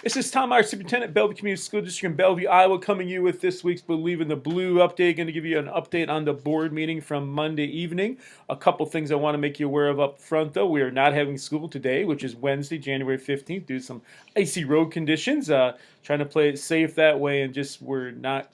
This is Tom Meyer, Superintendent, Bellevue Community School District in Bellevue, Iowa, coming to you with this week's Believe in the Blue update. Going to give you an update on the board meeting from Monday evening. A couple things I want to make you aware of up front, though. We are not having school today, which is Wednesday, January 15th, due to some icy road conditions. Trying to play it safe that way, and just we were not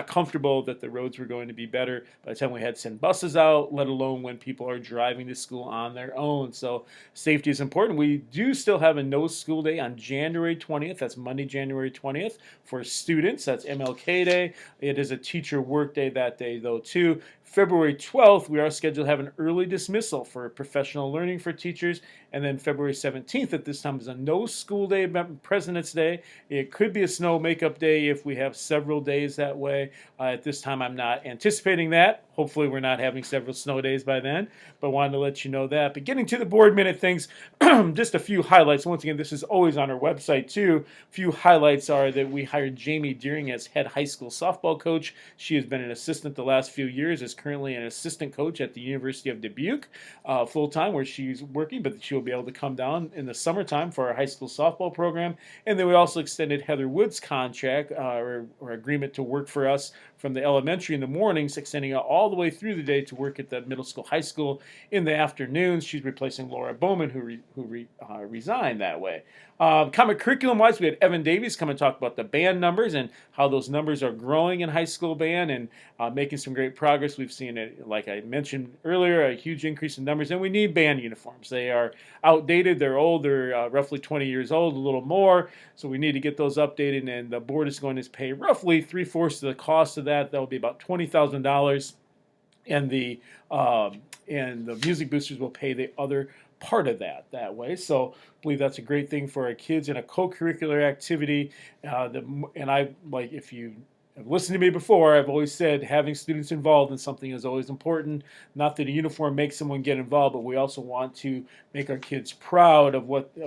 comfortable that the roads were going to be better by the time we had to send buses out, let alone when people are driving to school on their own. So safety is important. We do still have a no school day on January 20th. That's Monday, January 20th for students. That's MLK Day. It is a teacher work day that day, though, too. February 12th, we are scheduled to have an early dismissal for professional learning for teachers. And then February 17th at this time is a no school day, President's Day. It could be a snow makeup day if we have several days that way. At this time, I'm not anticipating that. Hopefully, we're not having several snow days by then, but wanted to let you know that. But getting to the board minute things, just a few highlights. Once again, this is always on our website, too. A few highlights are that we hired Jamie Deering as head high school softball coach. She has been an assistant the last few years, is currently an assistant coach at the University of Dubuque, full-time, where she's working, but she'll be able to come down in the summertime for our high school softball program. And then we also extended Heather Wood's contract or agreement to work for us from the elementary in the mornings, extending out all the way through the day to work at the middle school, high school in the afternoons. She's replacing Laura Bowman, who resigned that way. Common curriculum-wise, we had Evan Davies come and talk about the band numbers and how those numbers are growing in high school band and making some great progress. We've seen it, like I mentioned earlier, a huge increase in numbers, and we need band uniforms. They are outdated, they're old, they're roughly 20 years old, a little more, so we need to get those updated, and the board is going to pay roughly 3/4 of the cost of that. That will be about $20,000, and the music boosters will pay the other part of that way. So I believe that's a great thing for our kids in a co-curricular activity. And I, like, if you have listened to me before, I've always said having students involved in something is always important. Not that a uniform makes someone get involved, but we also want to make our kids proud of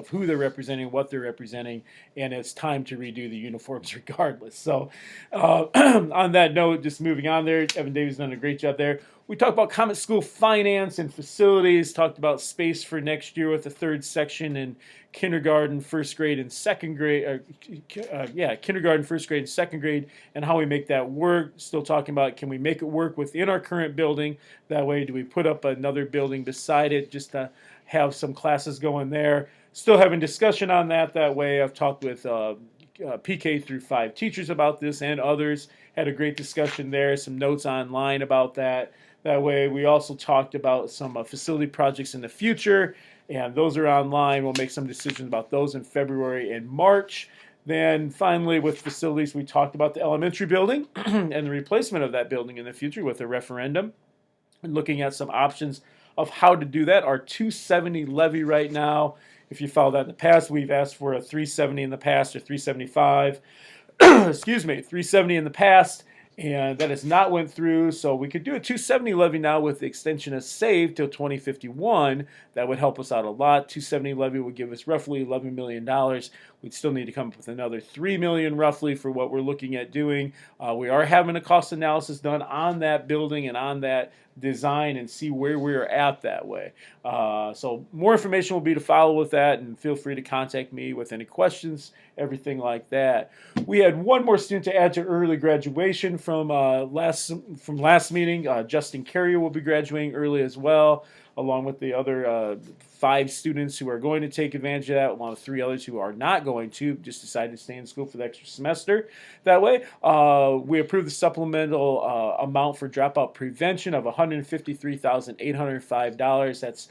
who they're representing, what they're representing, and it's time to redo the uniforms regardless. So on that note, just moving on there, Evan Davis has done a great job there. We talked about Comet School finance and facilities, talked about space for next year with the third section in kindergarten, first grade, and second grade. Kindergarten, first grade, and second grade, and how we make that work. Still talking about, can we make it work within our current building? That way, do we put up another building beside it just to have some classes going there? Still having discussion on that way. I've talked with PK through 5 teachers about this and others. Had a great discussion there, some notes online about that. That way, we also talked about some facility projects in the future, and those are online. We'll make some decisions about those in February and March. Then finally, with facilities, we talked about the elementary building and the replacement of that building in the future with a referendum, and looking at some options of how to do that. Our 270 levy right now, if you follow that in the past, we've asked for a 370 in the past or 375. Excuse me, 370 in the past, and that has not went through. So we could do a 270 levy now with the extension of SAVE till 2051. That would help us out a lot. 270 levy would give us roughly $11 million. We'd still need to come up with another $3 million roughly for what we're looking at doing. We are having a cost analysis done on that building and on that design and see where we're at that way. So more information will be to follow with that, and feel free to contact me with any questions, everything like that. We had one more student to add to early graduation from last meeting. Justin Carrier will be graduating early as well, along with the other 5 students who are going to take advantage of that, along with 3 others who are not going to, just decided to stay in school for the extra semester. That way, we approved the supplemental amount for dropout prevention of $153,805. That's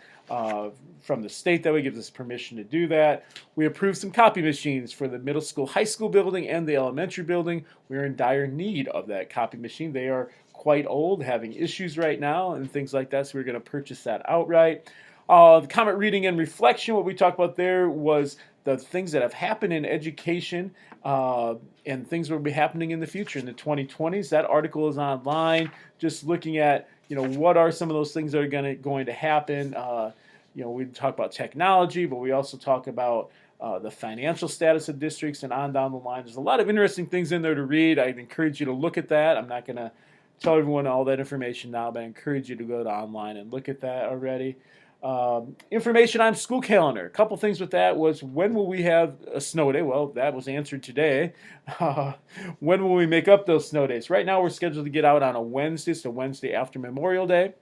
from the state. That way gives us permission to do that. We approved some copy machines for the middle school, high school building, and the elementary building. We're in dire need of that copy machine. They are quite old, having issues right now and things like that, so we're going to purchase that outright. The comment reading and reflection, what we talked about there was the things that have happened in education and things that will be happening in the future in the 2020s. That article is online, just looking at, what are some of those things that are going to happen. We talk about technology, but we also talk about the financial status of districts and on down the line. There's a lot of interesting things in there to read. I'd encourage you to look at that. I'm not going to tell everyone all that information now, but I encourage you to go to online and look at that already. Information on school calendar. A couple things with that was, when will we have a snow day? Well, that was answered today. Uh, when will we make up those snow days? Right now we're scheduled to get out on a Wednesday, so Wednesday after Memorial Day.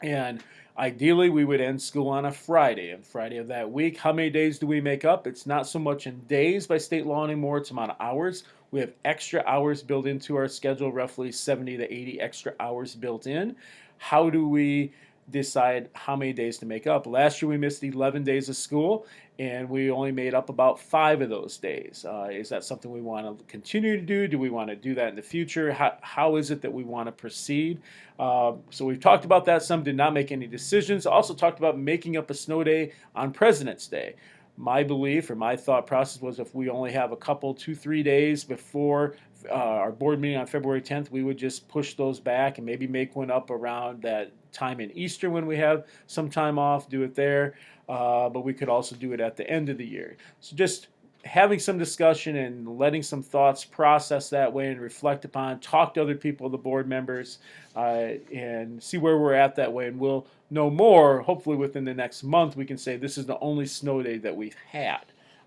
And ideally, we would end school on a Friday, and Friday of that week. How many days do we make up? It's not so much in days by state law anymore, it's amount of hours. We have extra hours built into our schedule, roughly 70 to 80 extra hours built in. How do we decide how many days to make up? Last year we missed 11 days of school, and we only made up about 5 of those days. Is that something we want to continue to do? Do we want to do that in the future? How is it that we want to proceed? So we've talked about that some, did not make any decisions. Also talked about making up a snow day on President's Day. My belief or my thought process was, if we only have a couple, 2-3 days before our board meeting on February 10th, we would just push those back and maybe make one up around that time in Easter when we have some time off, do it there. But we could also do it at the end of the year. So just having some discussion and letting some thoughts process that way and reflect upon, talk to other people, the board members, and see where we're at that way. And we'll know more, hopefully within the next month. We can say this is the only snow day that we've had.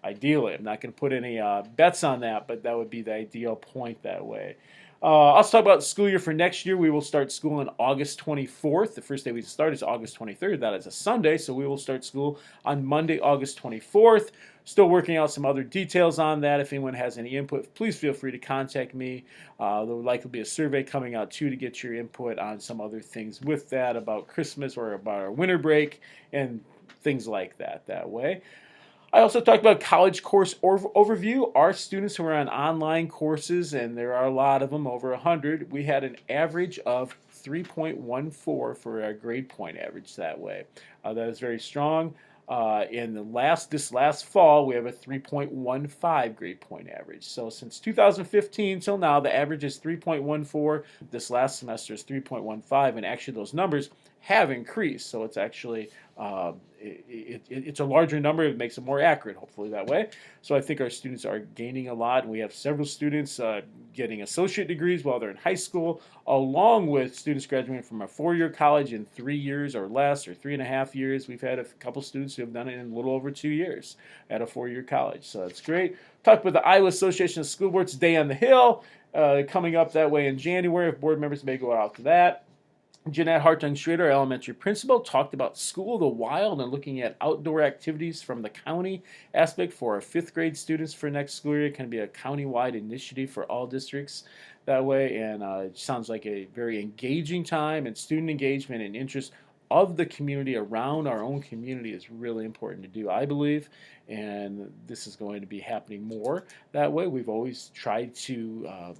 Ideally, I'm not going to put any bets on that, but that would be the ideal point that way. Let's talk about the school year for next year. We will start school on August 24th. The first day we start is August 23rd. That is a Sunday, so we will start school on Monday, August 24th. Still working out some other details on that. If anyone has any input, please feel free to contact me. There will likely be a survey coming out too to get your input on some other things with that, about Christmas or about our winter break and things like that way. I also talked about college course overview. Our students who are on online courses, and there are a lot of them, over 100, we had an average of 3.14 for our grade point average that way. That is very strong. In this last fall, we have a 3.15 grade point average. So since 2015 till now, the average is 3.14. This last semester is 3.15, and actually those numbers have increased. So it's actually it's a larger number. It makes it more accurate, hopefully, that way. So I think our students are gaining a lot, and we have several students getting associate degrees while they're in high school, along with students graduating from a 4-year college in 3 years or less, or 3.5 years. We've had a couple students who have done it in a little over 2 years at a 4-year college. So it's great. Talked with the Iowa Association of School Boards Day on the Hill coming up that way in January. If board members may go out to that. Jeanette Hartung-Schrader, our elementary principal, talked about School of the Wild and looking at outdoor activities from the county aspect for our 5th grade students for next school year. It can be a county-wide initiative for all districts that way, and it sounds like a very engaging time, and student engagement and interest of the community around our own community is really important to do, I believe, and this is going to be happening more that way. We've always tried to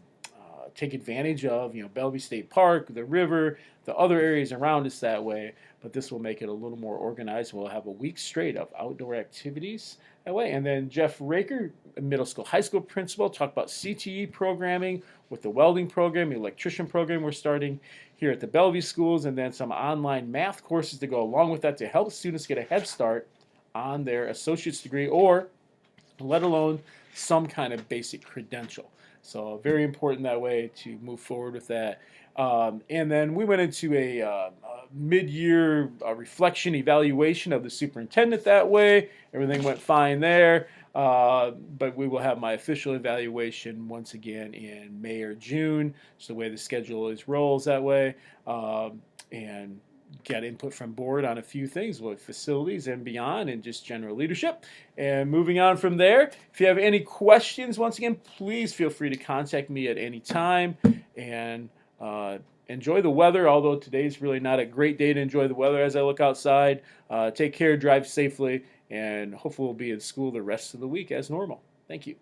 take advantage of, Bellevue State Park, the river, the other areas around us that way, but this will make it a little more organized. We'll have a week straight of outdoor activities that way. And then Jeff Raker, middle school, high school principal, talked about CTE programming with the welding program, the electrician program we're starting here at the Bellevue schools, and then some online math courses to go along with that to help students get a head start on their associate's degree, or let alone some kind of basic credential. So very important that way to move forward with that. And then we went into a mid-year reflection evaluation of the superintendent that way. Everything went fine there. But we will have my official evaluation once again in May or June. It's the way the schedule rolls that way. And get input from board on a few things with facilities and beyond, and just general leadership. And moving on from there, if you have any questions, once again, please feel free to contact me at any time. And enjoy the weather, although today's really not a great day to enjoy the weather as I look outside. Take care, drive safely, and hopefully we'll be in school the rest of the week as normal. Thank you.